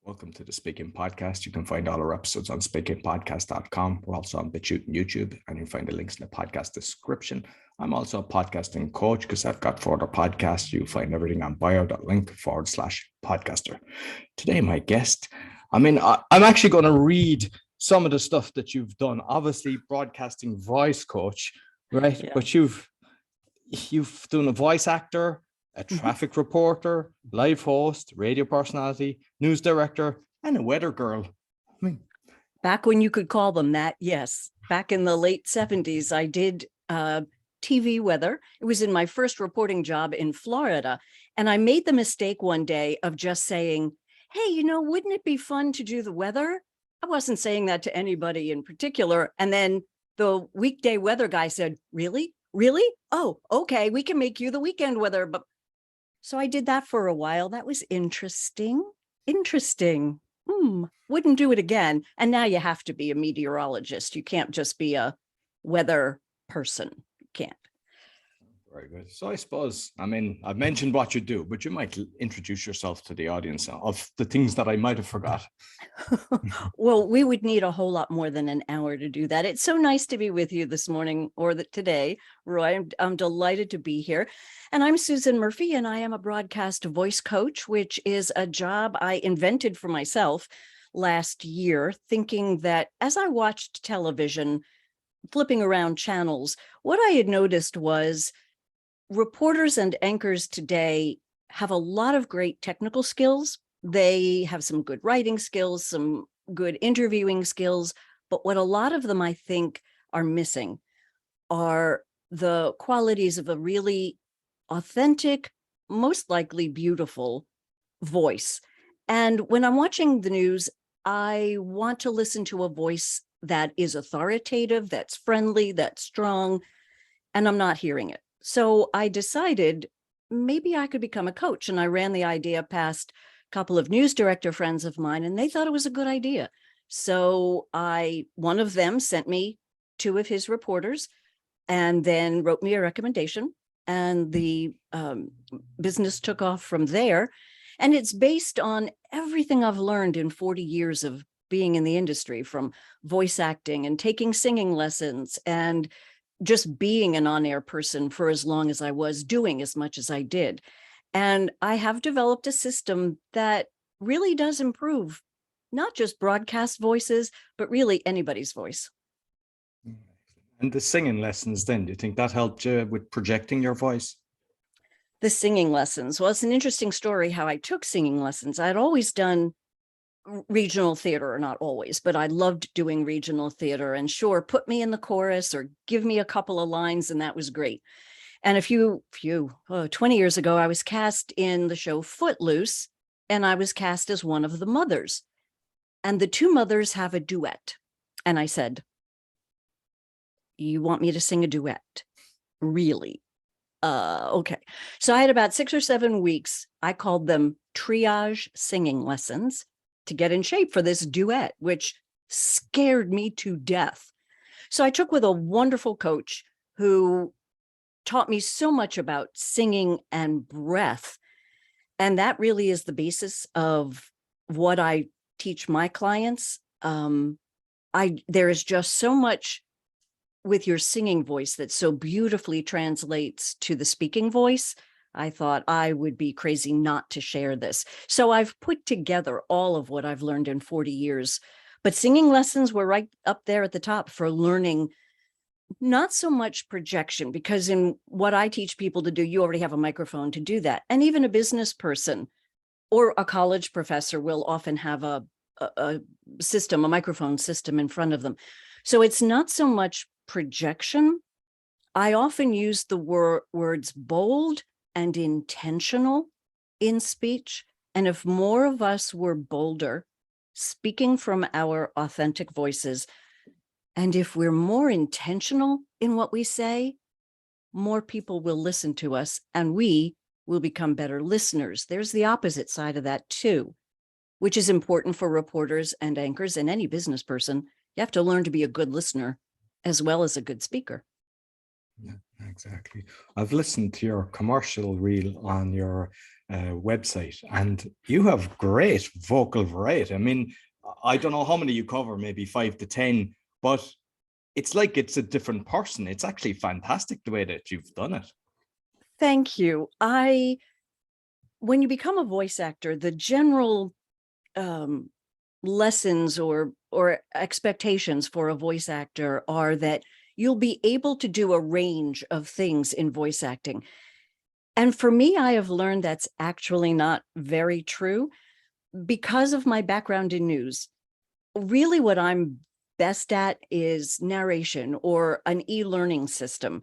Welcome to the Speaking Podcast. You can find all our episodes on speakingpodcast.com. We're also on BitChute and YouTube, and you'll find the links in the podcast description. I'm also a podcasting coach because I've got further podcasts. You'll find everything on bio.link/podcaster. Today, my guest, I'm actually going to read some of the stuff that you've done. Obviously, broadcasting voice coach, right? Yeah. But you've done a voice actor, a traffic reporter, live host, radio personality, news director, and a weather girl. Back when you could call them that, yes. Back in the late 70s, I did TV weather. It was in my first reporting job in Florida. And I made the mistake one day of just saying, hey, wouldn't it be fun to do the weather? I wasn't saying that to anybody in particular. And then the weekday weather guy said, really? Really? Oh, okay, we can make you the weekend weather. But so I did that for a while. That was interesting. Wouldn't do it again. And now you have to be a meteorologist. You can't just be a weather person. You can't. Very good. So I suppose, I've mentioned what you do, but you might introduce yourself to the audience of the things that I might have forgot. Well, we would need a whole lot more than an hour to do that. It's so nice to be with you this morning or today, Roy. I'm delighted to be here. And I'm Susan Murphy, and I am a broadcast voice coach, which is a job I invented for myself last year, thinking that as I watched television, flipping around channels, what I had noticed was reporters and anchors today have a lot of great technical skills. They have some good writing skills, some good interviewing skills, but what a lot of them I think are missing are the qualities of a really authentic, most likely beautiful voice. And when I'm watching the news, I want to listen to a voice that is authoritative, that's friendly, that's strong, and I'm not hearing it. So I decided maybe I could become a coach, and I ran the idea past a couple of news director friends of mine, and they thought it was a good idea. So one of them sent me two of his reporters and then wrote me a recommendation, and the business took off from there. And it's based on everything I've learned in 40 years of being in the industry, from voice acting and taking singing lessons and just being an on-air person for as long as I was, doing as much as I did. And I have developed a system that really does improve not just broadcast voices, but really anybody's voice. And the singing lessons then, do you think that helped you with projecting your voice? The singing lessons. Well, it's an interesting story how I took singing lessons. I'd always done regional theater, or not always, but I loved doing regional theater. And sure, put me in the chorus or give me a couple of lines, and that was great. And 20 years ago, I was cast in the show Footloose, and I was cast as one of the mothers. And the two mothers have a duet. And I said, you want me to sing a duet? Really? Okay. So I had about 6 or 7 weeks. I called them triage singing lessons to get in shape for this duet, which scared me to death. So I took with a wonderful coach who taught me so much about singing and breath. And that really is the basis of what I teach my clients. There is just so much with your singing voice that so beautifully translates to the speaking voice. I thought I would be crazy not to share this. So I've put together all of what I've learned in 40 years, but singing lessons were right up there at the top for learning not so much projection, because in what I teach people to do, you already have a microphone to do that. And even a business person or a college professor will often have a microphone system in front of them. So it's not so much projection. I often use the words bold and intentional in speech. And if more of us were bolder, speaking from our authentic voices, and if we're more intentional in what we say, more people will listen to us and we will become better listeners. There's the opposite side of that too, which is important for reporters and anchors and any business person. You have to learn to be a good listener as well as a good speaker. Yeah, exactly. I've listened to your commercial reel on your website, and you have great vocal variety. I mean, I don't know how many you cover, maybe 5 to 10, but it's like it's a different person. It's actually fantastic the way that you've done it. Thank you. When you become a voice actor, the general um, lessons or expectations for a voice actor are that you'll be able to do a range of things in voice acting. And for me, I have learned that's actually not very true because of my background in news. Really, what I'm best at is narration or an e-learning system.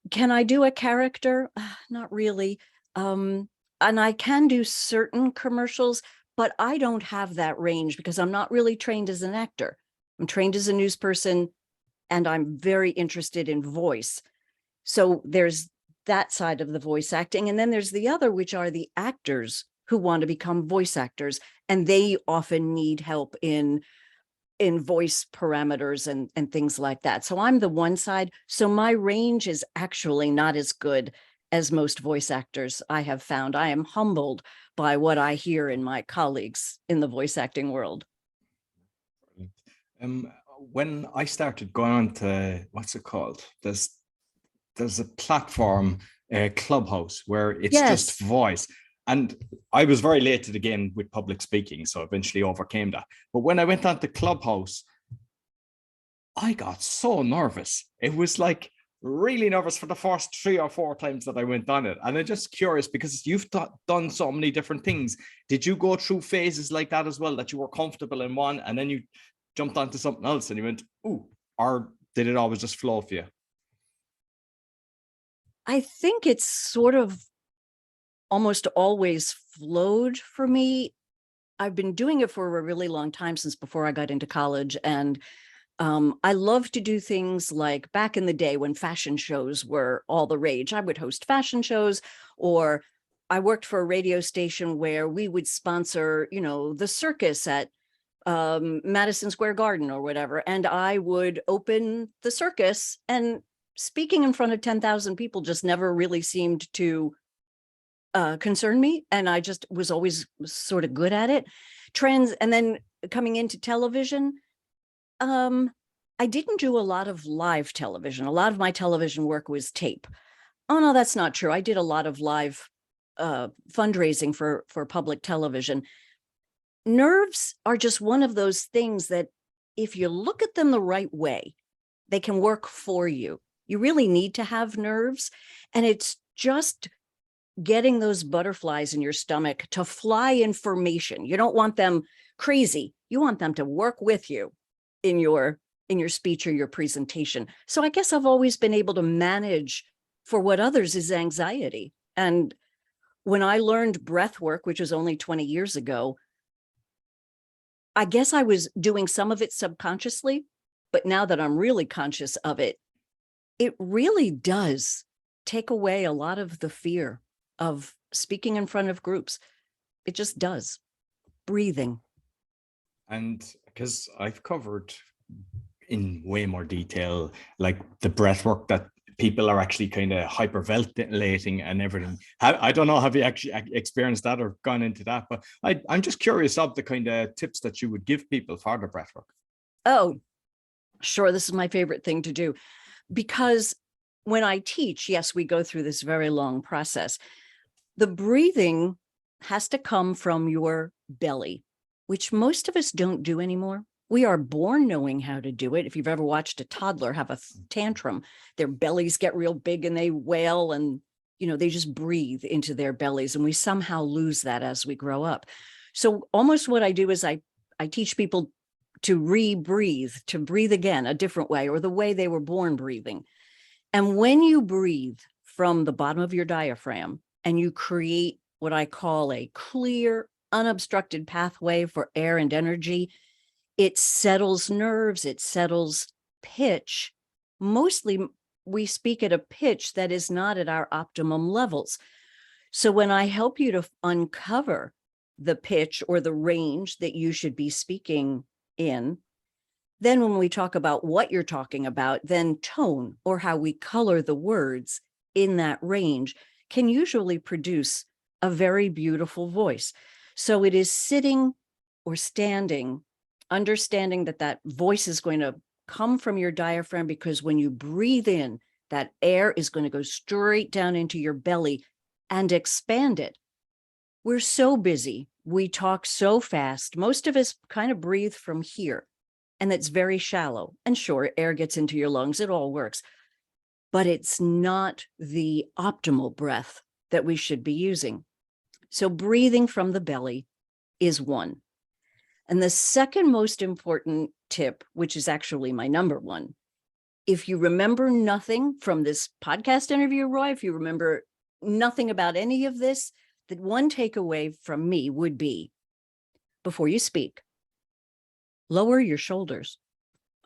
Can I do a character? Not really. And I can do certain commercials, but I don't have that range because I'm not really trained as an actor. I'm trained as a news person, and I'm very interested in voice. So there's that side of the voice acting. And then there's the other, which are the actors who want to become voice actors. And they often need help in voice parameters and things like that. So I'm the one side. So my range is actually not as good as most voice actors I have found. I am humbled by what I hear in my colleagues in the voice acting world. Um, when I started going on to, what's it called? There's a platform, Clubhouse, where it's just Yes. voice. And I was very late to the game with public speaking, so eventually overcame that. But when I went on to Clubhouse, I got so nervous. It was like really nervous for the first 3 or 4 times that I went on it. And I'm just curious because you've done so many different things. Did you go through phases like that as well, that you were comfortable in one and then you jumped onto something else and you went, ooh, or did it always just flow for you? I think it's sort of almost always flowed for me. I've been doing it for a really long time, since before I got into college. And I love to do things like back in the day when fashion shows were all the rage. I would host fashion shows, or I worked for a radio station where we would sponsor, the circus at Madison Square Garden or whatever. And I would open the circus, and speaking in front of 10,000 people just never really seemed to concern me. And I just was always sort of good at it. And then coming into television, I didn't do a lot of live television. A lot of my television work was tape. Oh no, that's not true. I did a lot of live fundraising for public television. Nerves are just one of those things that if you look at them the right way, they can work for you. You really need to have nerves. And it's just getting those butterflies in your stomach to fly information. You don't want them crazy. You want them to work with you in your speech or your presentation. So I guess I've always been able to manage for what others is anxiety. And when I learned breath work, which was only 20 years ago, I guess I was doing some of it subconsciously, but now that I'm really conscious of it, it really does take away a lot of the fear of speaking in front of groups. It just does. Breathing. And because I've covered in way more detail, like the breath work that people are actually kind of hyperventilating and everything. I don't know, have you actually experienced that or gone into that? But I'm just curious of the kind of tips that you would give people for the breath work. Oh, sure. This is my favorite thing to do, because when I teach, yes, we go through this very long process. The breathing has to come from your belly, which most of us don't do anymore. We are born knowing how to do it. If you've ever watched a toddler have a tantrum, their bellies get real big and they wail, and they just breathe into their bellies, and we somehow lose that as we grow up. So almost what I do is I teach people to re-breathe, to breathe again a different way, or the way they were born breathing. And when you breathe from the bottom of your diaphragm and you create what I call a clear, unobstructed pathway for air and energy, it settles nerves, it settles pitch. Mostly we speak at a pitch that is not at our optimum levels. So when I help you to uncover the pitch or the range that you should be speaking in, Then when we talk about what you're talking about, then tone or how we color the words in that range can usually produce a very beautiful voice. So it is sitting or standing, understanding that that voice is going to come from your diaphragm, because when you breathe in, that air is going to go straight down into your belly and expand it. We're so busy. We talk so fast. Most of us kind of breathe from here, and that's very shallow. And sure, air gets into your lungs. It all works. But it's not the optimal breath that we should be using. So breathing from the belly is one. And the second most important tip, which is actually my number one, if you remember nothing from this podcast interview, Roy, if you remember nothing about any of this, that one takeaway from me would be, before you speak, lower your shoulders.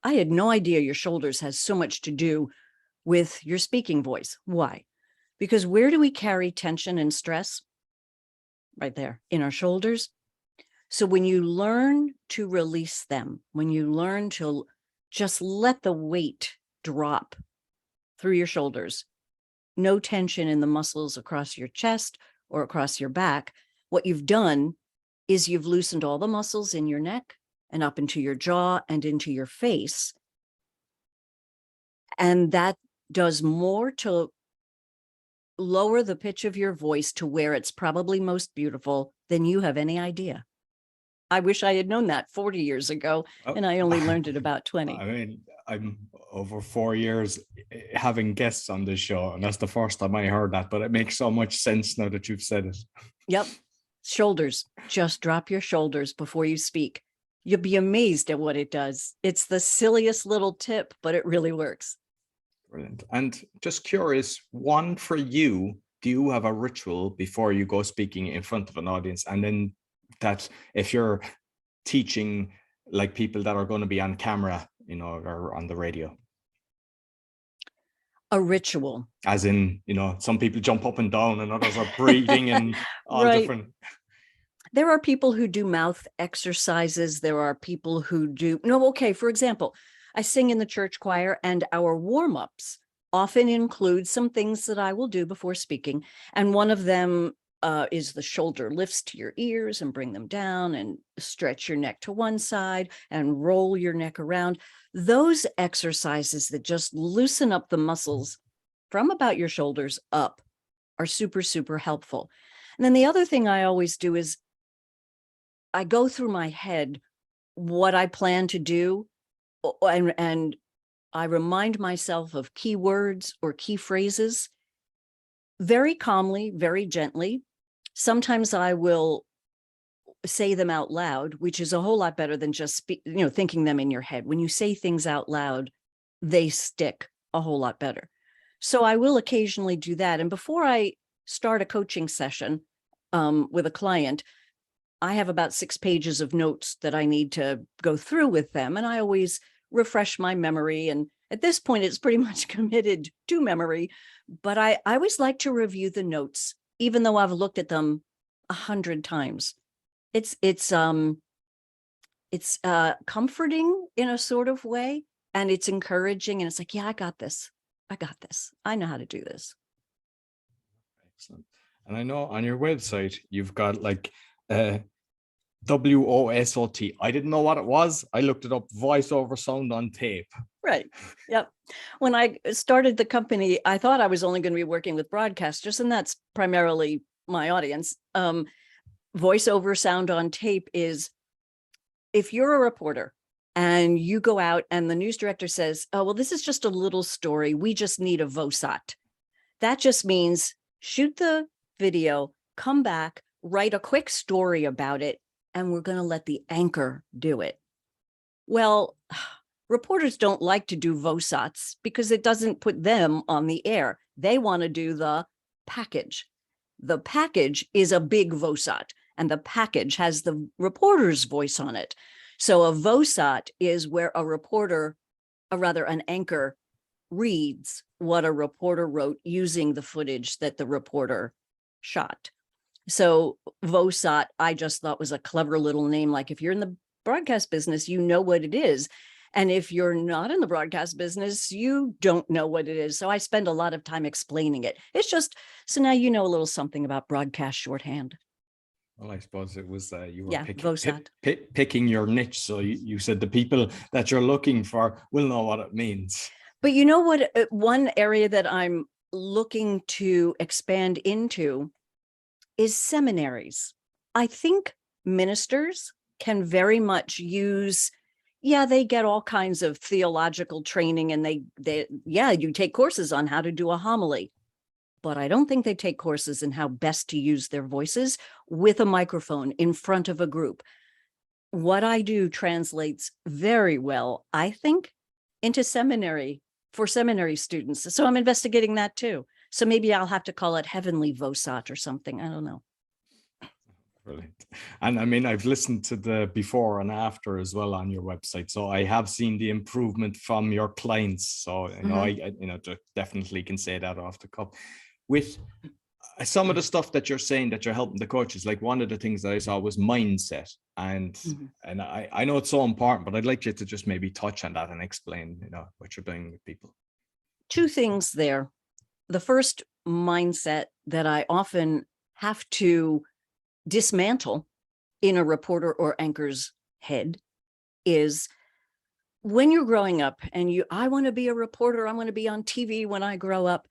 I had no idea your shoulders has so much to do with your speaking voice. Why? Because where do we carry tension and stress? Right there in our shoulders. So when you learn to release them, when you learn to just let the weight drop through your shoulders, no tension in the muscles across your chest or across your back, what you've done is you've loosened all the muscles in your neck and up into your jaw and into your face. And that does more to lower the pitch of your voice to where it's probably most beautiful than you have any idea. I wish I had known that 40 years ago, and I only learned it about 20. I mean, I'm over 4 years having guests on this show, and that's the first time I heard that, but it makes so much sense now that you've said it. Yep. Shoulders. Just drop your shoulders before you speak. You'll be amazed at what it does. It's the silliest little tip, but it really works. Brilliant. And just curious, one for you, do you have a ritual before you go speaking in front of an audience? And then that if you're teaching like people that are going to be on camera, you know, or on the radio? A ritual. As in, you know, some people jump up and down and others are breathing and all Right. different. There are people who do mouth exercises. There are people who do, no, okay, for example, I sing in the church choir, and our warm-ups often include some things that I will do before speaking. And one of them is the shoulder lifts to your ears and bring them down, and stretch your neck to one side and roll your neck around. Those exercises that just loosen up the muscles from about your shoulders up are super, super helpful. And then the other thing I always do is I go through my head what I plan to do, and I remind myself of key words or key phrases very calmly, very gently. Sometimes I will say them out loud, which is a whole lot better than just thinking them in your head. When you say things out loud, they stick a whole lot better. So I will occasionally do that. And before I start a coaching session with a client, I have about 6 pages of notes that I need to go through with them. And I always refresh my memory. And at this point, it's pretty much committed to memory. But I always like to review the notes, even though I've looked at them 100 times. It's comforting in a sort of way, and it's encouraging. And it's like, yeah, I got this. I got this. I know how to do this. Excellent. And I know on your website, you've got like VSOT. I didn't know what it was. I looked it up, voice over sound on tape. Right. Yep. When I started the company, I thought I was only going to be working with broadcasters, and that's primarily my audience. Voice over sound on tape is, if you're a reporter and you go out and the news director says, oh, well, this is just a little story, we just need a VSOT. That just means shoot the video, come back, write a quick story about it, and we're going to let the anchor do it. Well, reporters don't like to do VSOTs because it doesn't put them on the air. They want to do the package. The package is a big VSOT, and the package has the reporter's voice on it. So a VSOT is where an anchor reads what a reporter wrote using the footage that the reporter shot. So VSOT, I just thought was a clever little name. Like if you're in the broadcast business, you know what it is. And if you're not in the broadcast business, you don't know what it is. So I spend a lot of time explaining it. It's just, so now you know a little something about broadcast shorthand. Well, I suppose it was you were VSOT. picking your niche. So you said the people that you're looking for will know what it means. But you know what? One area that I'm looking to expand into is seminaries. I think ministers can very much use, they get all kinds of theological training, and you take courses on how to do a homily. But I don't think they take courses in how best to use their voices with a microphone in front of a group. What I do translates very well, I think, into seminary for seminary students. So I'm investigating that too. So maybe I'll have to call it Heavenly VSOT or something. I don't know. Brilliant. And I mean, I've listened to the before and after as well on your website. So I have seen the improvement from your clients. So, I definitely can say that off the cuff. With some of the stuff that you're saying that you're helping the coaches, like one of the things that I saw was mindset. And I know it's so important, but I'd like you to just maybe touch on that and explain, what you're doing with people. Two things there. The first mindset that I often have to dismantle in a reporter or anchor's head is when you're growing up and I want to be a reporter, I want to be on TV when I grow up.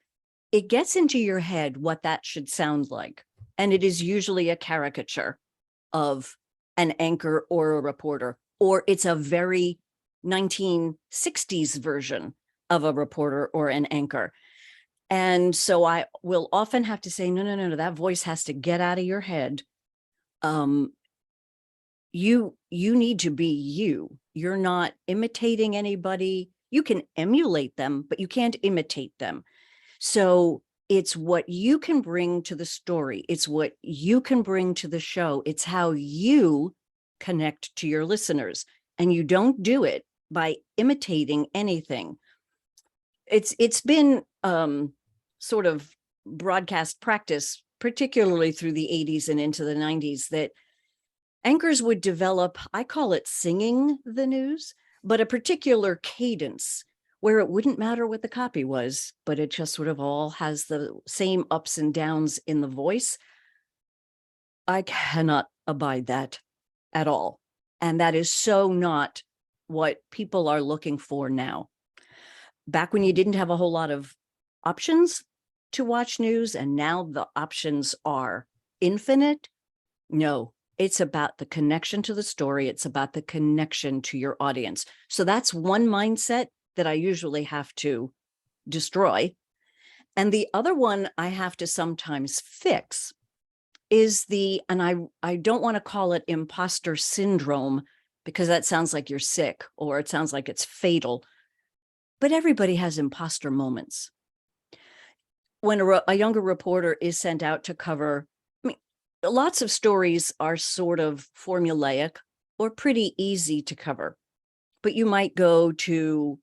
It gets into your head what that should sound like. And it is usually a caricature of an anchor or a reporter, or it's a very 1960s version of a reporter or an anchor. And so I will often have to say, no, that voice has to get out of your head. You need to be you. You're not imitating anybody. You can emulate them, but you can't imitate them. So it's what you can bring to the story. It's what you can bring to the show. It's how you connect to your listeners. And you don't do it by imitating anything. It's been sort of broadcast practice, particularly through the 80s and into the 90s, that anchors would develop, I call it singing the news, but a particular cadence where it wouldn't matter what the copy was, but it just sort of all has the same ups and downs in the voice. I cannot abide that at all. And that is so not what people are looking for now. Back when you didn't have a whole lot of options to watch news, and now the options are infinite. No, it's about the connection to the story. It's about the connection to your audience. So that's one mindset that I usually have to destroy. And the other one I have to sometimes fix is and I don't want to call it imposter syndrome, because that sounds like you're sick or it sounds like it's fatal, but everybody has imposter moments. When a younger reporter is sent out to cover, lots of stories are sort of formulaic or pretty easy to cover, but you might go to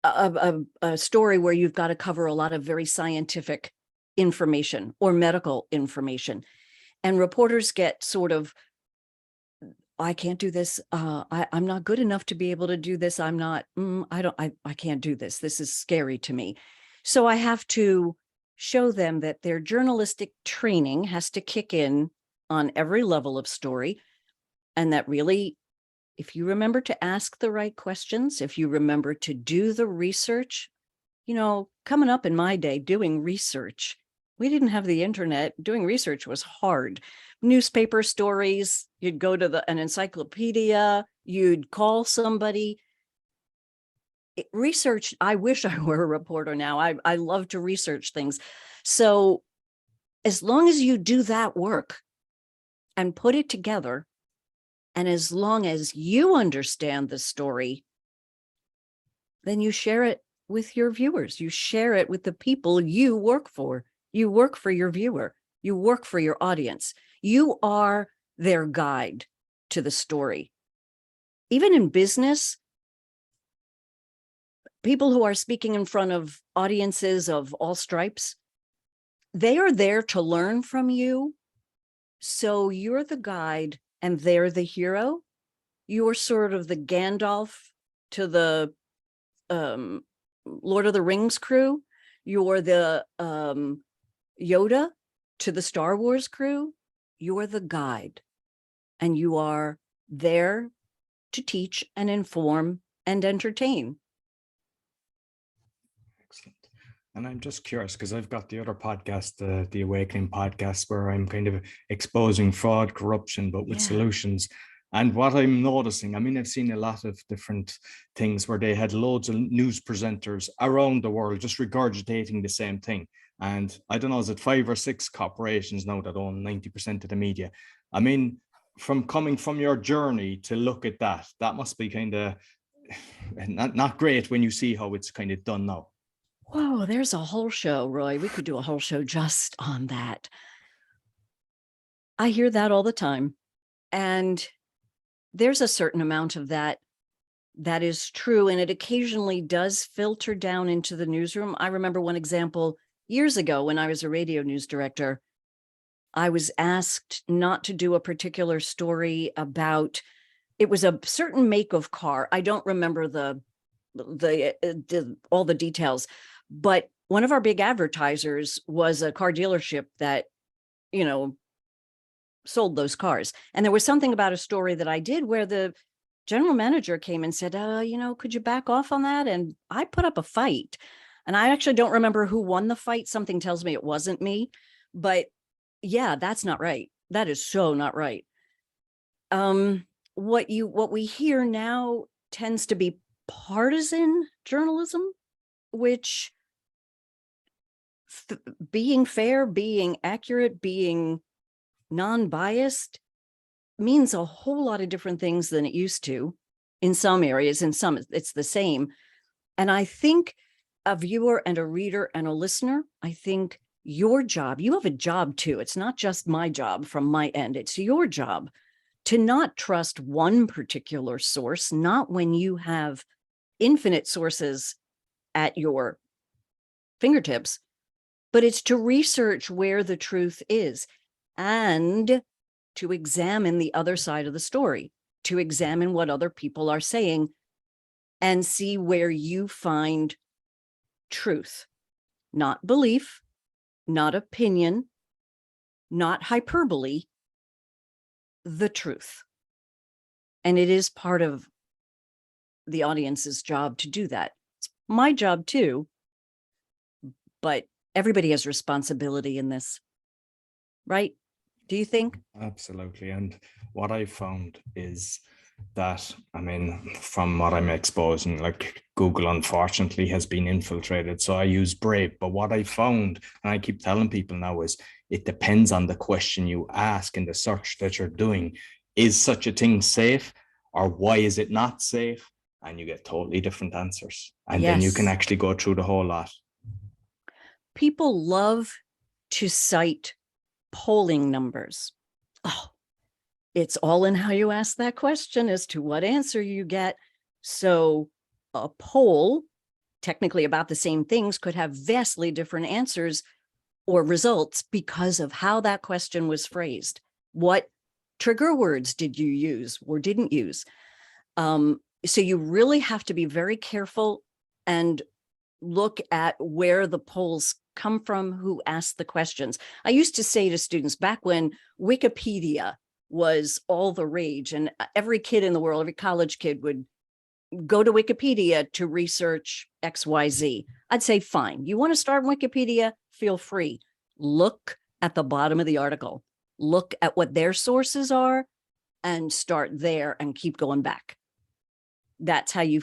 a story where you've got to cover a lot of very scientific information or medical information, and reporters get sort of, I can't do this. I'm not good enough to be able to do this. I'm not, I can't do this. This is scary to me. So I have to show them that their journalistic training has to kick in on every level of story. And that really, if you remember to ask the right questions, if you remember to do the research, coming up in my day, doing research, we didn't have the internet. Doing research was hard. Newspaper stories, you'd go to an encyclopedia, you'd call somebody. Research, I wish I were a reporter now. I love to research things. So as long as you do that work and put it together, and as long as you understand the story, then you share it with your viewers. You share it with the people you work for. You work for your viewer. You work for your audience. You are their guide to the story. Even in business, people who are speaking in front of audiences of all stripes, they are there to learn from you. So you're the guide and they're the hero. You're sort of the Gandalf to the Lord of the Rings crew. You're the Yoda to the Star Wars crew. You're the guide, and you are there to teach and inform and entertain. Excellent. And I'm just curious because I've got the other podcast, the Awakening podcast, where I'm kind of exposing fraud, corruption, but with solutions. And what I'm noticing, I mean, I've seen a lot of different things where they had loads of news presenters around the world just regurgitating the same thing. And I don't know, is it 5 or 6 corporations now that own 90% of the media? I mean, from coming from your journey to look at that, that must be kind of not great when you see how it's kind of done now. Whoa, there's a whole show, Roy. We could do a whole show just on that. I hear that all the time. And there's a certain amount of that is true. And it occasionally does filter down into the newsroom. I remember one example years ago when I was a radio news director. I was asked not to do a particular story about, it was a certain make of car. I don't remember all the details, but one of our big advertisers was a car dealership that, you know, sold those cars. And there was something about a story that I did where the general manager came and said, you know, could you back off on that? And I put up a fight. And I actually don't remember who won the fight. Something tells me it wasn't me. But yeah, that's not right. That is so not right. What we hear now tends to be partisan journalism, which being fair, being accurate, being non-biased means a whole lot of different things than it used to in some areas. In some, it's the same. And I think a viewer and a reader and a listener, I think your job, you have a job too. It's not just my job from my end. It's your job to not trust one particular source, not when you have infinite sources at your fingertips, but it's to research where the truth is and to examine the other side of the story, to examine what other people are saying and see where you find truth, not belief, not opinion, not hyperbole, the truth. And it is part of the audience's job to do that. It's my job too, but everybody has responsibility in this, right? Do you think? Absolutely. And what I found is that, I mean, from what I'm exposing, like Google unfortunately has been infiltrated. So I use Brave. But what I found, and I keep telling people now, is it depends on the question you ask in the search that you're doing. Is such a thing safe, or why is it not safe? And you get totally different answers. And then you can actually go through the whole lot. People love to cite polling numbers. Oh, it's all in how you ask that question as to what answer you get. So a poll, technically about the same things, could have vastly different answers or results because of how that question was phrased. What trigger words did you use or didn't use? So you really have to be very careful and look at where the polls come from, who asked the questions. I used to say to students back when Wikipedia was all the rage and every kid in the world, every college kid would go to Wikipedia to research XYZ. I'd say, fine, you want to start Wikipedia, feel free. Look at the bottom of the article. Look at what their sources are and start there and keep going back. That's how you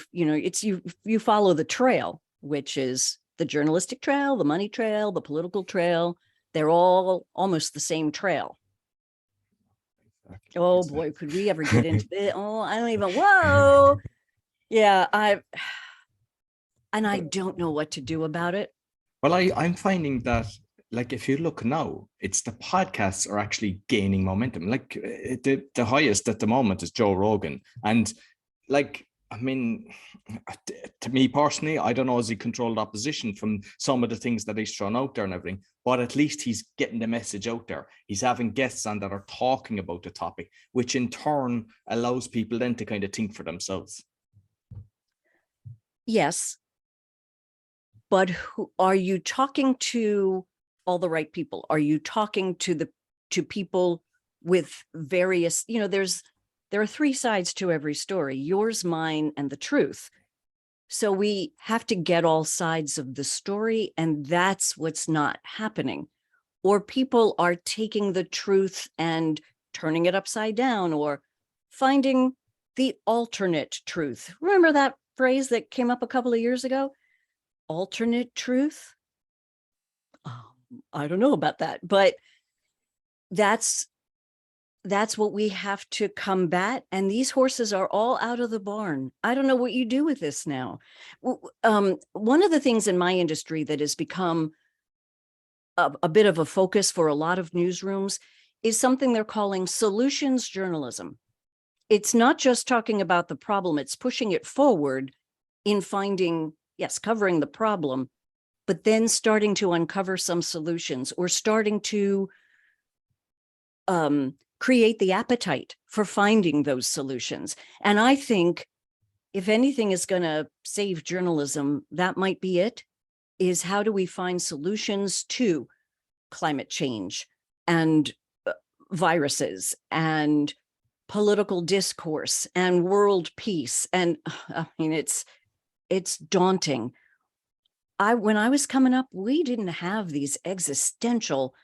follow the trail, which is the journalistic trail, the money trail, the political trail. They're all almost the same trail. Exactly. Oh boy, could we ever get into it? Oh, I don't even, whoa. Yeah, I don't know what to do about it. Well, I'm finding that, like, if you look now, it's the podcasts are actually gaining momentum. Like the highest at the moment is Joe Rogan. And like, I mean, to me personally, I don't know, is he controlled opposition from some of the things that he's thrown out there and everything, but at least he's getting the message out there. He's having guests on that are talking about the topic, which in turn allows people then to kind of think for themselves. Yes. But who are you talking to? All the right people? Are you talking to people with various, there are three sides to every story: yours, mine, and the truth. So we have to get all sides of the story, and that's what's not happening. Or people are taking the truth and turning it upside down, or finding the alternate truth. Remember that phrase that came up a couple of years ago? Alternate truth? I don't know about that, but that's what we have to combat. And these horses are all out of the barn. I don't know what you do with this now. One of the things in my industry that has become a bit of a focus for a lot of newsrooms is something they're calling solutions journalism. It's not just talking about the problem, it's pushing it forward in finding, yes, covering the problem, but then starting to uncover some solutions, or starting to create the appetite for finding those solutions. And I think if anything is going to save journalism, that might be it, is how do we find solutions to climate change and viruses and political discourse and world peace. And I mean, it's daunting. When I was coming up, we didn't have these existential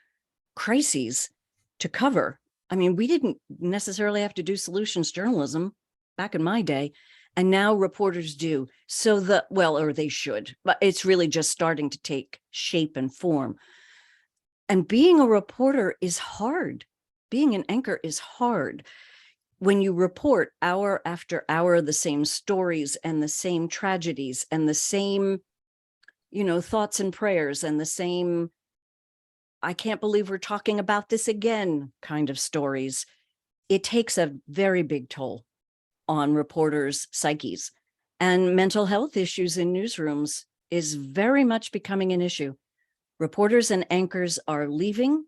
crises to cover. I mean, we didn't necessarily have to do solutions journalism back in my day, and now reporters do. So or they should, but it's really just starting to take shape and form. And being a reporter is hard. Being an anchor is hard. When you report hour after hour the same stories and the same tragedies and the same, thoughts and prayers and the same, I can't believe we're talking about this again kind of stories, it takes a very big toll on reporters' psyches. And mental health issues in newsrooms is very much becoming an issue. Reporters and anchors are leaving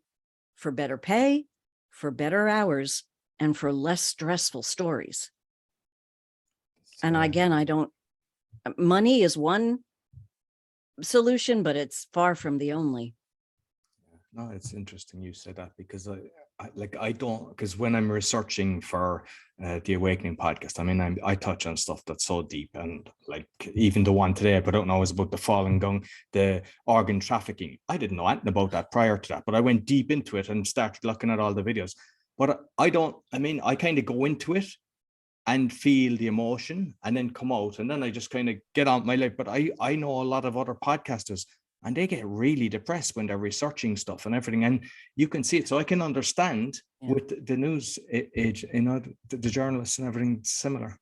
for better pay, for better hours, and for less stressful stories. And again, money is one solution, but it's far from the only. No, it's interesting you said that, because because when I'm researching for the Awakening podcast, I mean, I touch on stuff that's so deep, and like even the one today I put out now is about the Falun Gong, the organ trafficking. I didn't know anything about that prior to that, but I went deep into it and started looking at all the videos. But I kind of go into it and feel the emotion and then come out, and then I just kind of get on with my life. But I know a lot of other podcasters, and they get really depressed when they're researching stuff and everything, and you can see it. So I can understand with the news age, the journalists and everything similar.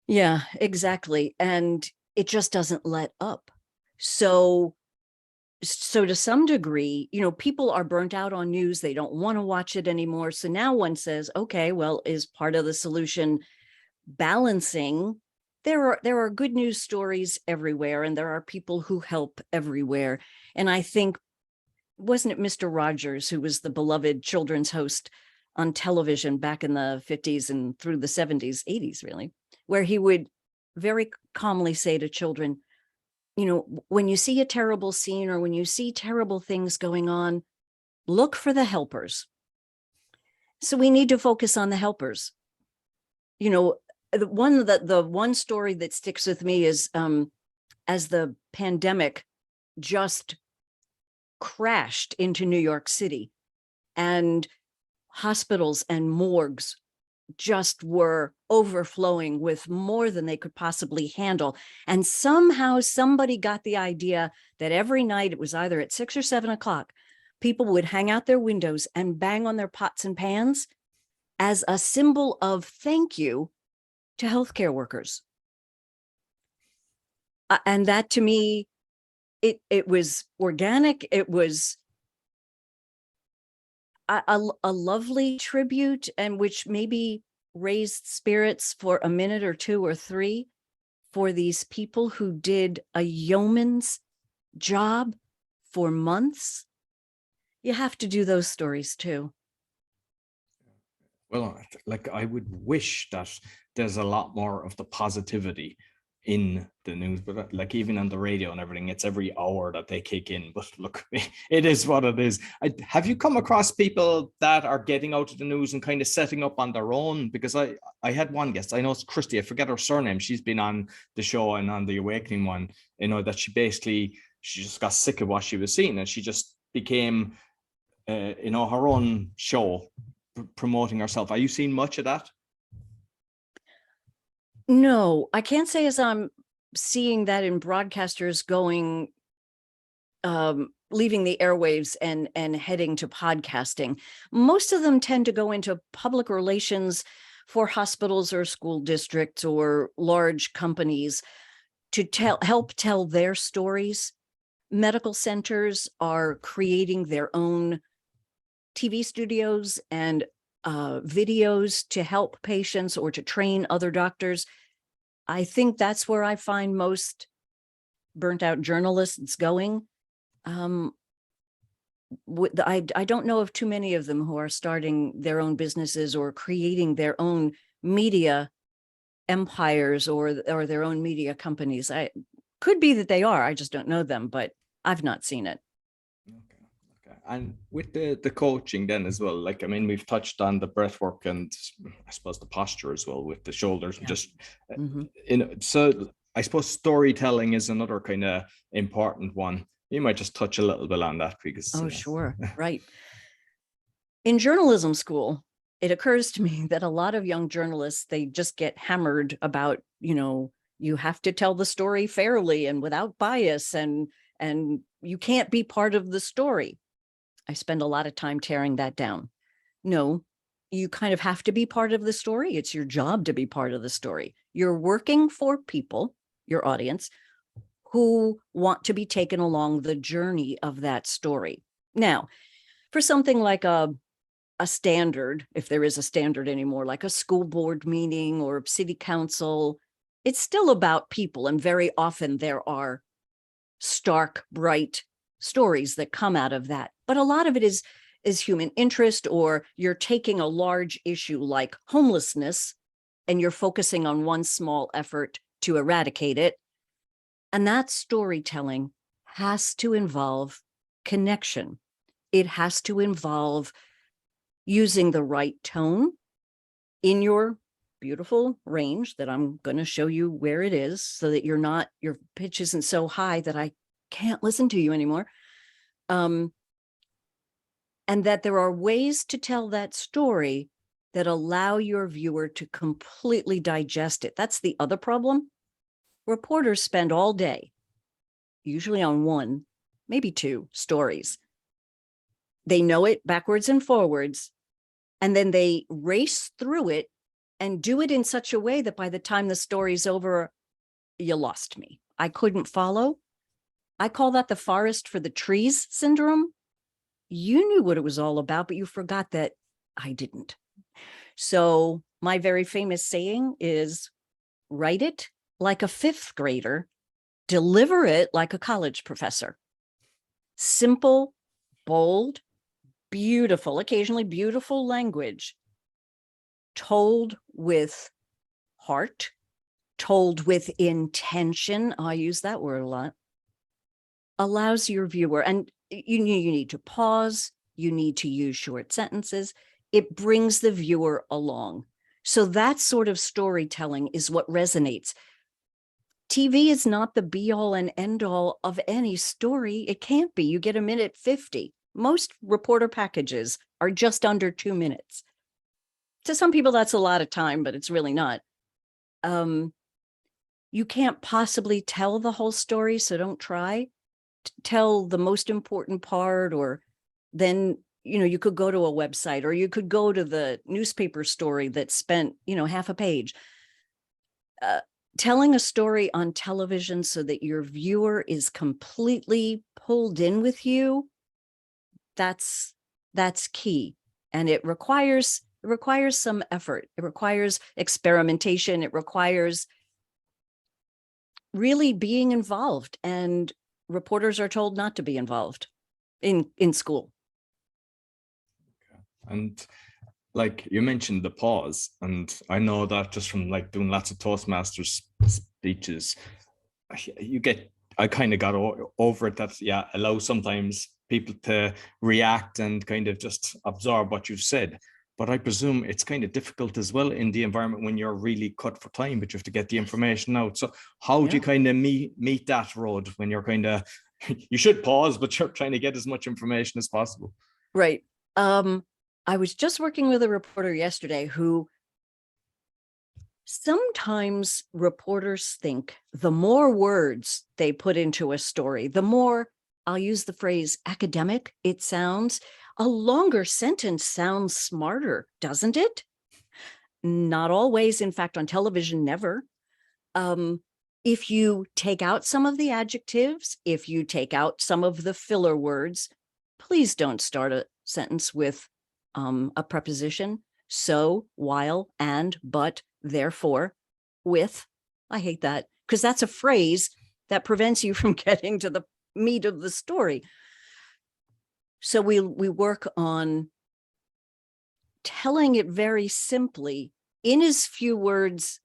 Yeah, exactly. And it just doesn't let up. So to some degree, people are burnt out on news. They don't want to watch it anymore. So now one says, okay, well, is part of the solution balancing? There are good news stories everywhere, and there are people who help everywhere. And I think, wasn't it Mr. Rogers, who was the beloved children's host on television back in the 50s and through the 70s, 80s, really, where he would very calmly say to children, when you see a terrible scene or when you see terrible things going on, look for the helpers. So we need to focus on the helpers. The one story that sticks with me is as the pandemic just crashed into New York City, and hospitals and morgues just were overflowing with more than they could possibly handle. And somehow somebody got the idea that every night, it was either at 6 or 7 o'clock, people would hang out their windows and bang on their pots and pans as a symbol of thank you to healthcare workers. And that, to me, it was organic. It was a lovely tribute, and which maybe raised spirits for a minute or two or three. for these people who did a yeoman's job for months. You have to do those stories too. Well, like I would wish that there's a lot more of the positivity in the news, but like even on the radio and everything, it's every hour that they kick in. But look, it is what it is. Have you come across people that are getting out of the news and kind of setting up on their own? Because I had one guest, I know it's Christy, I forget her surname. She's been on the show and on the Awakening one, you know, that she just got sick of what she was seeing and she just became, you know, her own show promoting herself. Are you seeing much of that? No, I can't say as I'm seeing that in broadcasters going, leaving the airwaves and heading to podcasting. Most of them tend to go into public relations for hospitals or school districts or large companies to help tell their stories. Medical centers are creating their own TV studios and videos to help patients or to train other doctors. I think that's where I find most burnt out journalists going. I don't know of too many of them who are starting their own businesses or creating their own media empires or their own media companies. I could be that they are. I just don't know them, but I've not seen it. Okay. And with the coaching then as well, like, I mean, we've touched on the breath work and I suppose the posture as well with the shoulders, Yeah. just, Mm-hmm. So I suppose storytelling is another kind of important one. You might just touch a little bit on that because. Oh, sure. Right. In journalism school, it occurs to me that a lot of young journalists, they just get hammered about, you have to tell the story fairly and without bias and you can't be part of the story. I spend a lot of time tearing that down. No, you kind of have to be part of the story. It's your job to be part of the story. You're working for people, your audience, who want to be taken along the journey of that story. Now, for something like a standard, if there is a standard anymore, like a school board meeting or city council, it's still about people. And very often there are stark, bright stories that come out of that. But a lot of it is human interest, or you're taking a large issue like homelessness and you're focusing on one small effort to eradicate it. And that storytelling has to involve connection. It has to involve using the right tone in your beautiful range that I'm going to show you where it is so that your pitch isn't so high that I can't listen to you anymore. And that there are ways to tell that story that allow your viewer to completely digest it. That's the other problem. Reporters spend all day, usually on one, maybe two stories. They know it backwards and forwards, and then they race through it and do it in such a way that by the time the story's over, you lost me. I couldn't follow. I call that the forest for the trees syndrome. You knew what it was all about, but you forgot that I didn't. So my very famous saying is, write it like a fifth grader, deliver it like a college professor. Simple, bold, beautiful, occasionally beautiful language, told with heart, told with intention. I use that word a lot. Allows your viewer, and you need to pause, you need to use short sentences. It brings the viewer along. So that sort of storytelling is what resonates. TV is not the be all and end all of any story. It can't be. You get a minute 50. Most reporter packages are just under 2 minutes. To some people, that's a lot of time, but it's really not. You can't possibly tell the whole story, so don't try. Tell the most important part, or then you could go to a website, or you could go to the newspaper story that spent half a page. Telling a story on television so that your viewer is completely pulled in with you, that's key. And it requires some effort. It requires experimentation. It requires really being involved, and reporters are told not to be involved in school. And like you mentioned the pause, and I know that just from like doing lots of Toastmasters speeches, I kind of got over it, that yeah, allow sometimes people to react and kind of just absorb what you've said. But I presume it's kind of difficult as well in the environment when you're really cut for time, but you have to get the information out. So how do you kind of meet that road when you're kind of, you should pause, but you're trying to get as much information as possible? Right. I was just working with a reporter yesterday who, sometimes reporters think the more words they put into a story, the more, I'll use the phrase academic it sounds. A longer sentence sounds smarter, doesn't it? Not always. In fact, on television, never. If you take out some of the adjectives, if you take out some of the filler words, please don't start a sentence with a preposition. So, while, and, but, therefore, with. I hate that, because that's a phrase that prevents you from getting to the meat of the story. So we work on telling it very simply in as few words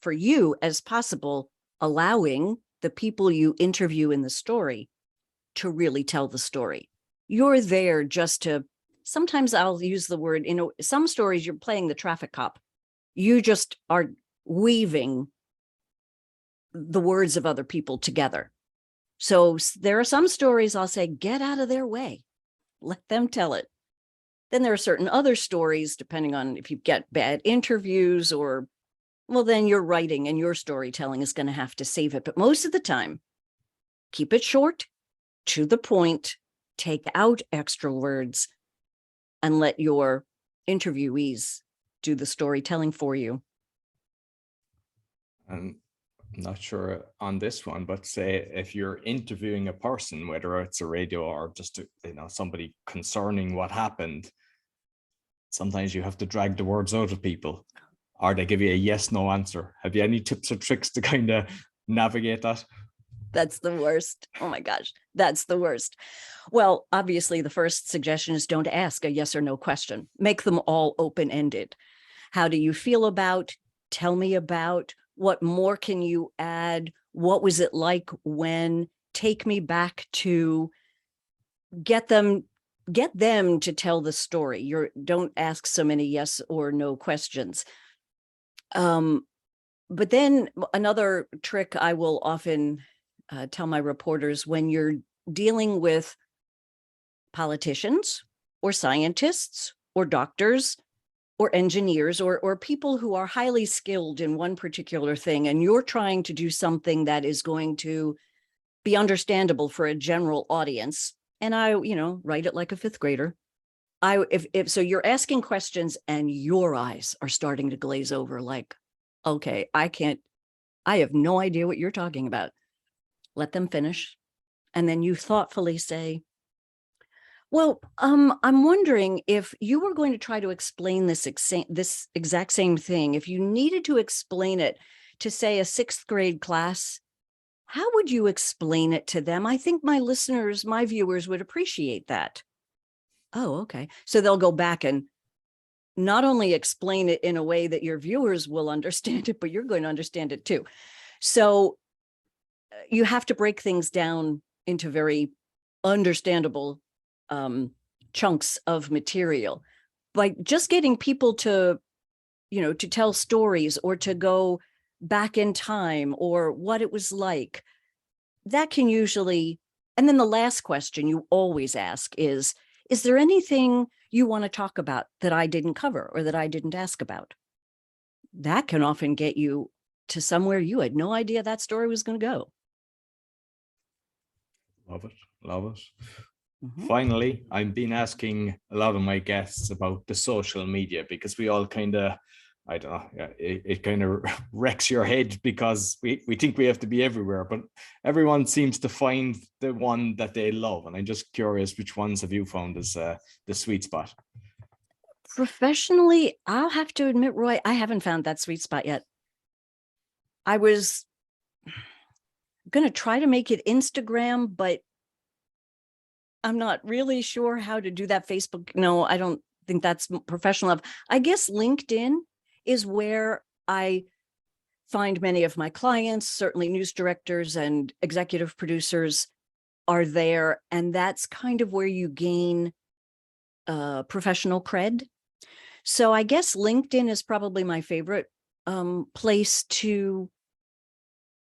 for you as possible, allowing the people you interview in the story to really tell the story. You're there just to, sometimes I'll use the word, some stories you're playing the traffic cop. You just are weaving the words of other people together. So there are some stories I'll say, get out of their way, let them tell it. Then there are certain other stories, depending on if you get bad interviews or, well, then your writing and your storytelling is going to have to save it. But most of the time, keep it short, to the point, take out extra words, and let your interviewees do the storytelling for you. And I'm not sure on this one, but say if you're interviewing a person, whether it's a radio or just somebody concerning what happened, sometimes you have to drag the words out of people, or they give you a yes, no answer. Have you any tips or tricks to kind of navigate that? That's the worst. Oh my gosh, that's the worst. Well, obviously the first suggestion is don't ask a yes or no question. Make them all open-ended. How do you feel about? Tell me about. What more can you add? What was it like when? Take me back to. Get them to tell the story. Don't ask so many yes or no questions. But then another trick I will often tell my reporters, when you're dealing with politicians or scientists or doctors or engineers or people who are highly skilled in one particular thing, and you're trying to do something that is going to be understandable for a general audience, and I, write it like a fifth grader. If so, you're asking questions and your eyes are starting to glaze over, like, okay, I have no idea what you're talking about. Let them finish. And then you thoughtfully say, well, I'm wondering if you were going to try to explain this exact same thing, if you needed to explain it to, say, a sixth grade class, how would you explain it to them? I think my listeners, my viewers would appreciate that. Oh, okay. So they'll go back and not only explain it in a way that your viewers will understand it, but you're going to understand it too. So you have to break things down into very understandable chunks of material. By just getting people to, to tell stories or to go back in time or what it was like, that can usually, and then the last question you always ask is there anything you want to talk about that I didn't cover or that I didn't ask about? That can often get you to somewhere you had no idea that story was going to go. Love it. Love it. Mm-hmm. Finally, I've been asking a lot of my guests about the social media, because we all kind of, I don't know, it kind of wrecks your head because we think we have to be everywhere, but everyone seems to find the one that they love. And I'm just curious, which ones have you found as the sweet spot? Professionally, I'll have to admit, Roy, I haven't found that sweet spot yet. going to try to make it Instagram, but I'm not really sure how to do that. Facebook, no, I don't think that's professional enough. I guess LinkedIn is where I find many of my clients, certainly news directors and executive producers are there. And that's kind of where you gain professional cred. So I guess LinkedIn is probably my favorite place to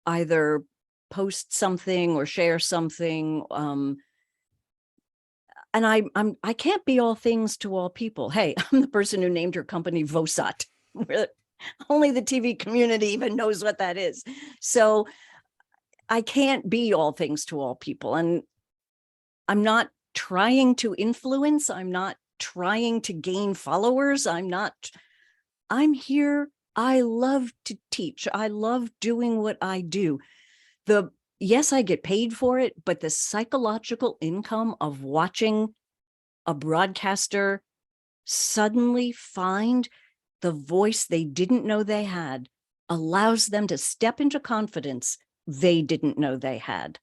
either post something or share something. And I can't be all things to all people. Hey, I'm the person who named your company VSOT. Only the TV community even knows what that is. So I can't be all things to all people. And I'm not trying to influence. I'm not trying to gain followers. I'm here. I love to teach. I love doing what I do. Yes, I get paid for it, but the psychological income of watching a broadcaster suddenly find the voice they didn't know they had allows them to step into confidence they didn't know they had.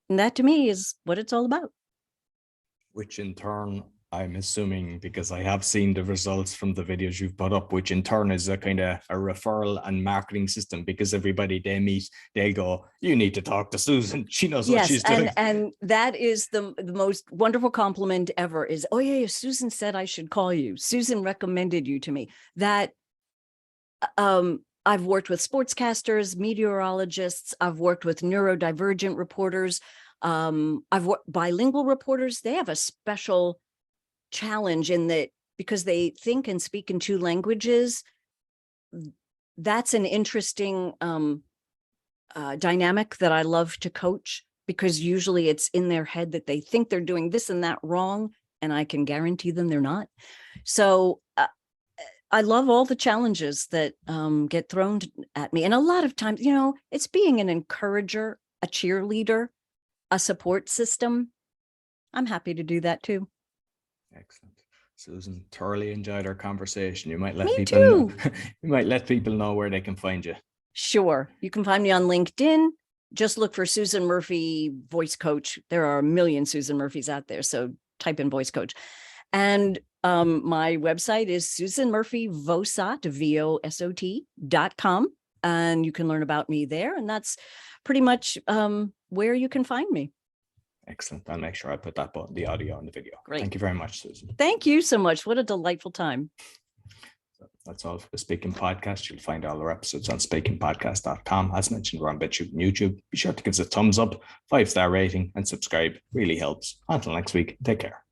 And that to me is what it's all about. Which in turn, I'm assuming, because I have seen the results from the videos you've put up, which in turn is a kind of a referral and marketing system, because everybody they meet, they'll go, you need to talk to Susan. She knows what she's doing. And that is the most wonderful compliment ever is, oh yeah, Susan said I should call you. Susan recommended you to me. That I've worked with sportscasters, meteorologists. I've worked with neurodivergent reporters. I've worked bilingual reporters. They have a special challenge in that because they think and speak in two languages. That's an interesting dynamic that I love to coach, because usually it's in their head that they think they're doing this and that wrong, and I can guarantee them they're not. So I love all the challenges that get thrown at me. And a lot of times, it's being an encourager, a cheerleader, a support system. I'm happy to do that too. Excellent. Susan, thoroughly enjoyed our conversation. You might let Me people too. know, you might let people know where they can find you. Sure. You can find me on LinkedIn. Just look for Susan Murphy voice coach. There are a million Susan Murphys out there. So type in voice coach. And my website is susanmurphyvosot, VOSOT.com. And you can learn about me there. And that's pretty much where you can find me. Excellent. I'll make sure I put the audio on the video. Great. Thank you very much, Susan. Thank you so much. What a delightful time. So that's all for the Speaking Podcast. You'll find all our episodes on speakingpodcast.com. As mentioned, we're on BitChute and YouTube. Be sure to give us a thumbs up, 5-star rating, and subscribe. Really helps. Until next week, take care.